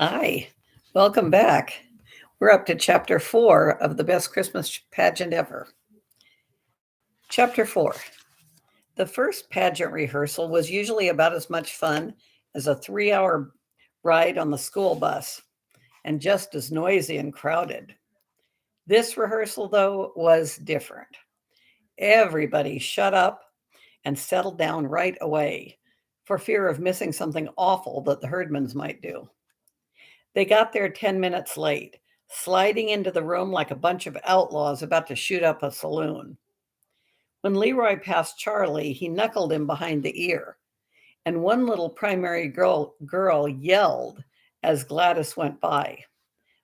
Hi, welcome back. We're up to chapter 4 of the best Christmas pageant ever. Chapter 4. The first pageant rehearsal was usually about as much fun as a 3 hour ride on the school bus and just as noisy and crowded. This rehearsal, though, was different. Everybody shut up and settled down right away for fear of missing something awful that the Herdmans might do. They got there 10 minutes late, sliding into the room like a bunch of outlaws about to shoot up a saloon. When Leroy passed Charlie, he knuckled him behind the ear, and one little primary girl yelled as Gladys went by.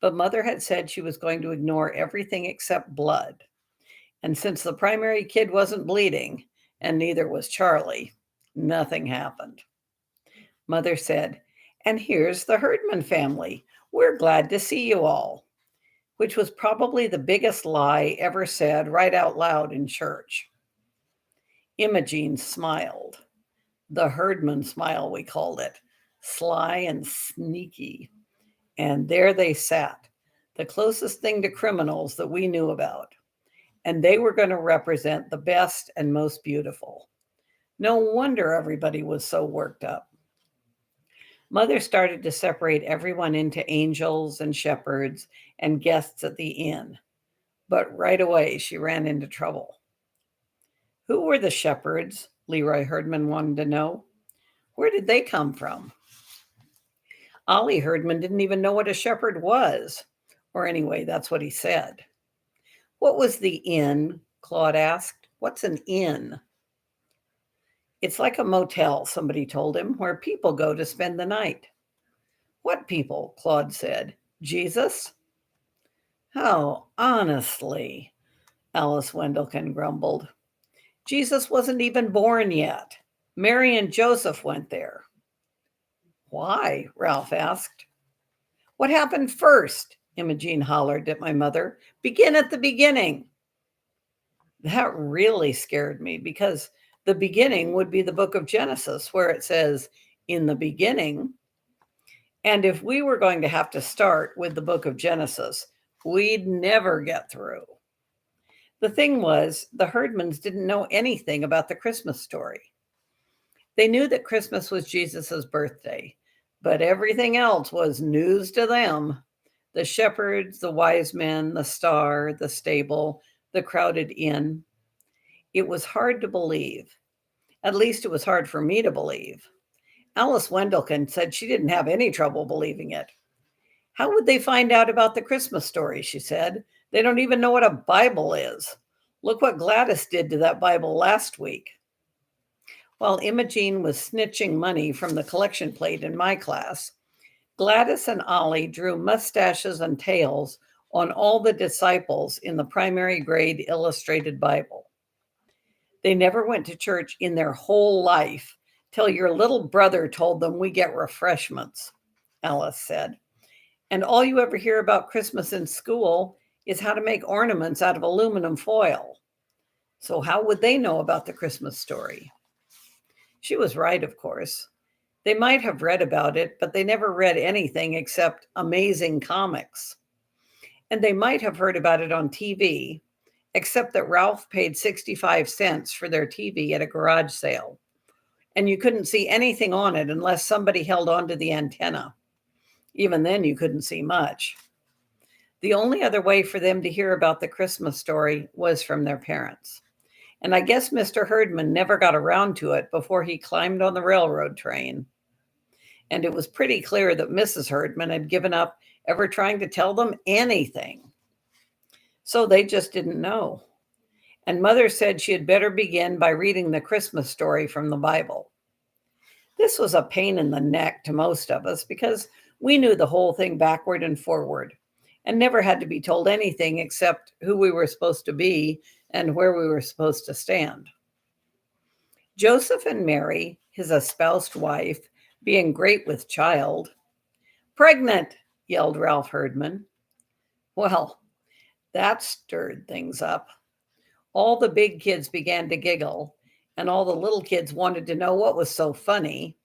But Mother had said she was going to ignore everything except blood. And since the primary kid wasn't bleeding, and neither was Charlie, nothing happened. Mother said, "And here's the Herdman family. We're glad to see you all," which was probably the biggest lie ever said right out loud in church. Imogene smiled. The Herdman smile, we called it, sly and sneaky. And there they sat, the closest thing to criminals that we knew about. And they were going to represent the best and most beautiful. No wonder everybody was so worked up. Mother started to separate everyone into angels and shepherds and guests at the inn. But right away, she ran into trouble. Who were the shepherds? Leroy Herdman wanted to know. Where did they come from? Ollie Herdman didn't even know what a shepherd was. Or anyway, that's what he said. What was the inn? Claude asked. What's an inn? It's like a motel, somebody told him, where people go to spend the night. What people? Claude said. Jesus? Oh, honestly, Alice Wendelken grumbled. Jesus wasn't even born yet. Mary and Joseph went there. Why? Ralph asked. What happened first? Imogene hollered at my mother. Begin at the beginning. That really scared me because the beginning would be the book of Genesis, where it says, in the beginning. And if we were going to have to start with the book of Genesis, we'd never get through. The thing was, the Herdmans didn't know anything about the Christmas story. They knew that Christmas was Jesus' birthday, but everything else was news to them. The shepherds, the wise men, the star, the stable, the crowded inn. It was hard to believe. At least it was hard for me to believe. Alice Wendelken said she didn't have any trouble believing it. How would they find out about the Christmas story, she said. They don't even know what a Bible is. Look what Gladys did to that Bible last week. While Imogene was snitching money from the collection plate in my class, Gladys and Ollie drew mustaches and tails on all the disciples in the primary grade illustrated Bible. They never went to church in their whole life till your little brother told them we get refreshments, Alice said. And all you ever hear about Christmas in school is how to make ornaments out of aluminum foil. So how would they know about the Christmas story? She was right, of course. They might have read about it, but they never read anything except amazing comics. And they might have heard about it on TV, except that Ralph paid 65 cents for their TV at a garage sale. And you couldn't see anything on it unless somebody held onto the antenna. Even then, you couldn't see much. The only other way for them to hear about the Christmas story was from their parents. And I guess Mr. Herdman never got around to it before he climbed on the railroad train. And it was pretty clear that Mrs. Herdman had given up ever trying to tell them anything. So they just didn't know. And Mother said she had better begin by reading the Christmas story from the Bible. This was a pain in the neck to most of us because we knew the whole thing backward and forward and never had to be told anything except who we were supposed to be and where we were supposed to stand. Joseph and Mary, his espoused wife, being great with child. Pregnant, yelled Ralph Herdman. Well, that stirred things up. All the big kids began to giggle, and all the little kids wanted to know what was so funny.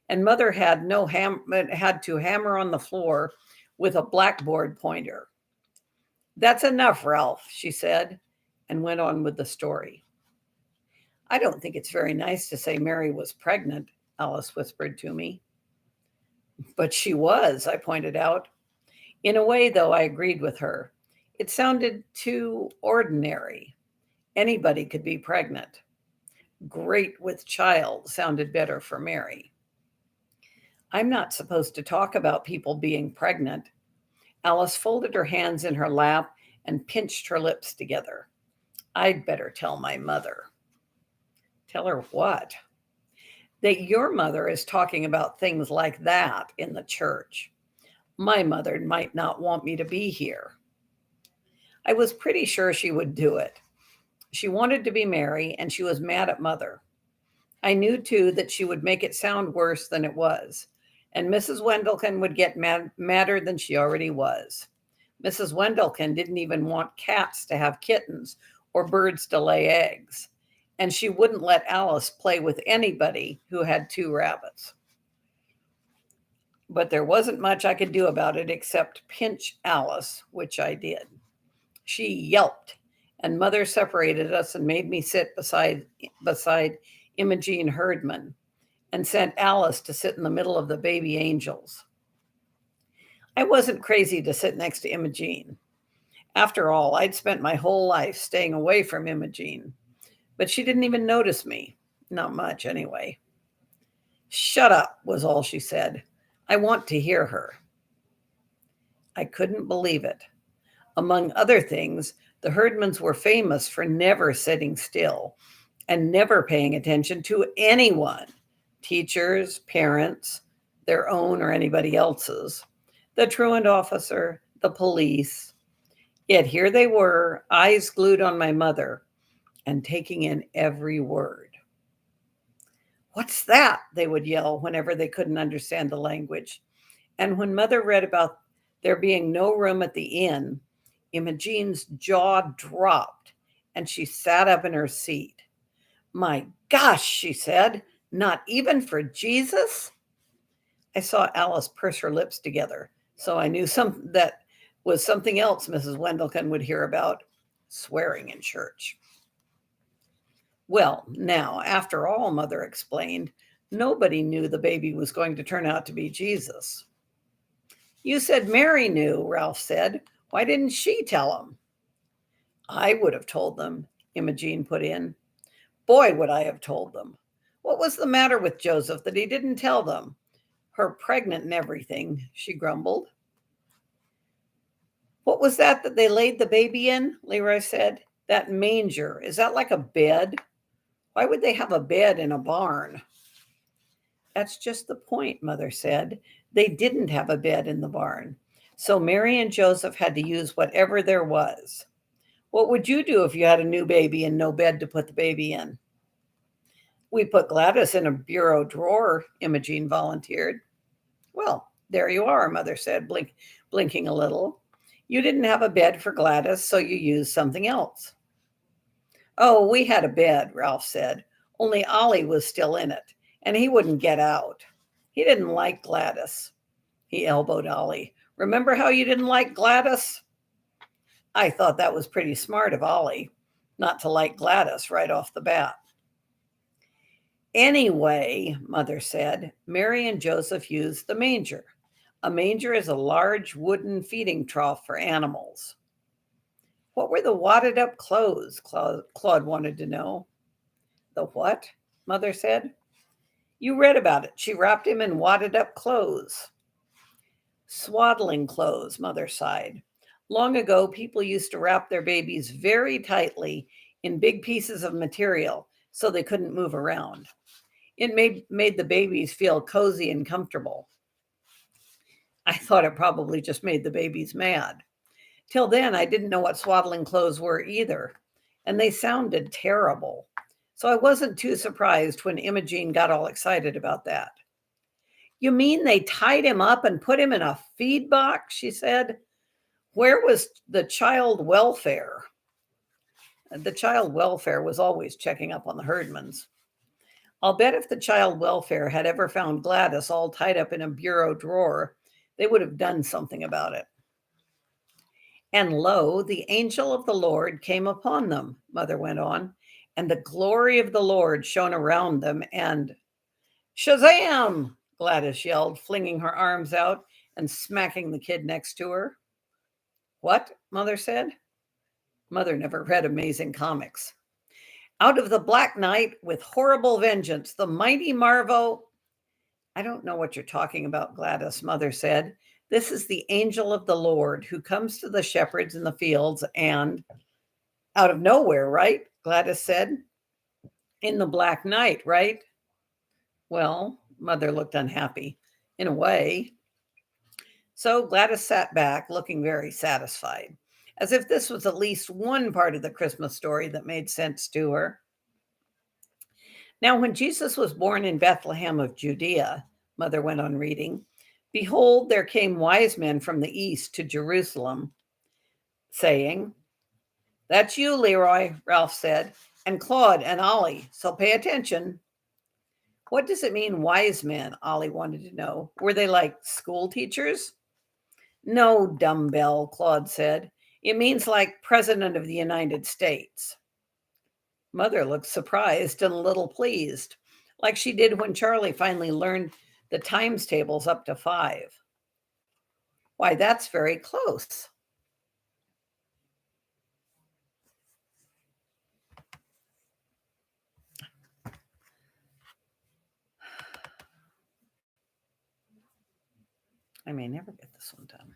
and Mother had had to hammer on the floor with a blackboard pointer. "That's enough, Ralph," she said, and went on with the story. "I don't think it's very nice to say Mary was pregnant," Alice whispered to me. "But she was," I pointed out. In a way, though, I agreed with her. It sounded too ordinary. Anybody could be pregnant. Great with child sounded better for Mary. "I'm not supposed to talk about people being pregnant." Alice folded her hands in her lap and pinched her lips together. "I'd better tell my mother." "Tell her what?" "That your mother is talking about things like that in the church. My mother might not want me to be here." I was pretty sure she would do it. She wanted to be Mary, and she was mad at Mother. I knew, too, that she would make it sound worse than it was, and Mrs. Wendelken would get madder than she already was. Mrs. Wendelken didn't even want cats to have kittens or birds to lay eggs, and she wouldn't let Alice play with anybody who had 2 rabbits. But there wasn't much I could do about it except pinch Alice, which I did. She yelped, and Mother separated us and made me sit beside Imogene Herdman and sent Alice to sit in the middle of the baby angels. I wasn't crazy to sit next to Imogene. After all, I'd spent my whole life staying away from Imogene, but she didn't even notice me. Not much, anyway. "Shut up," was all she said. "I want to hear her." I couldn't believe it. Among other things, the Herdmans were famous for never sitting still and never paying attention to anyone, teachers, parents, their own or anybody else's, the truant officer, the police. Yet here they were, eyes glued on my mother and taking in every word. "What's that?" they would yell whenever they couldn't understand the language. And when Mother read about there being no room at the inn, Imogene's jaw dropped and she sat up in her seat. "My gosh," she said, "not even for Jesus?" I saw Alice purse her lips together, so I knew that was something else Mrs. Wendelken would hear about: swearing in church. "Well, now, after all," Mother explained, "nobody knew the baby was going to turn out to be Jesus." "You said Mary knew," Ralph said. "Why didn't she tell them?" "I would have told them," Imogene put in. "Boy, would I have told them. What was the matter with Joseph that he didn't tell them? Her pregnant and everything," she grumbled. "What was that they laid the baby in?" Leroy said. "That manger. Is that like a bed? Why would they have a bed in a barn?" "That's just the point," Mother said. "They didn't have a bed in the barn. So Mary and Joseph had to use whatever there was. What would you do if you had a new baby and no bed to put the baby in?" "We put Gladys in a bureau drawer," Imogene volunteered. "Well, there you are," Mother said, blinking a little. "You didn't have a bed for Gladys, so you used something else." "Oh, we had a bed," Ralph said, "only Ollie was still in it, and he wouldn't get out. He didn't like Gladys." He elbowed Ollie. "Remember how you didn't like Gladys?" I thought that was pretty smart of Ollie, not to like Gladys right off the bat. "Anyway," Mother said, "Mary and Joseph used the manger. A manger is a large wooden feeding trough for animals." "What were the wadded up clothes?" Claude wanted to know. "The what?" Mother said. "You read about it. She wrapped him in wadded up clothes." "Swaddling clothes," Mother sighed. "Long ago, people used to wrap their babies very tightly in big pieces of material so they couldn't move around. It made the babies feel cozy and comfortable." I thought it probably just made the babies mad. Till then, I didn't know what swaddling clothes were either, and they sounded terrible. So I wasn't too surprised when Imogene got all excited about that. "You mean they tied him up and put him in a feed box?" she said. "Where was the child welfare?" The child welfare was always checking up on the Herdmans. I'll bet if the child welfare had ever found Gladys all tied up in a bureau drawer, they would have done something about it. And lo, the angel of the Lord came upon them, Mother went on, and the glory of the Lord shone around them, and Shazam! Gladys yelled, flinging her arms out and smacking the kid next to her. What? Mother said. Mother never read Amazing Comics. Out of the black night with horrible vengeance, the mighty Marvo. I don't know what you're talking about, Gladys, Mother said. This is the angel of the Lord who comes to the shepherds in the fields and out of nowhere, right? Gladys said. In the black night, right? Well, Mother looked unhappy. In a way. So Gladys sat back, looking very satisfied, as if this was at least one part of the Christmas story that made sense to her. Now, when Jesus was born in Bethlehem of Judea, Mother went on reading, behold, there came wise men from the east to Jerusalem, saying, That's you, Leroy, Ralph said, and Claude and Ollie, so pay attention. What does it mean, wise men? Ollie wanted to know. Were they like school teachers? No, dumbbell, Claude said. It means like President of the United States. Mother looked surprised and a little pleased, like she did when Charlie finally learned the times tables up to 5. Why, that's very close. I may never get this one done.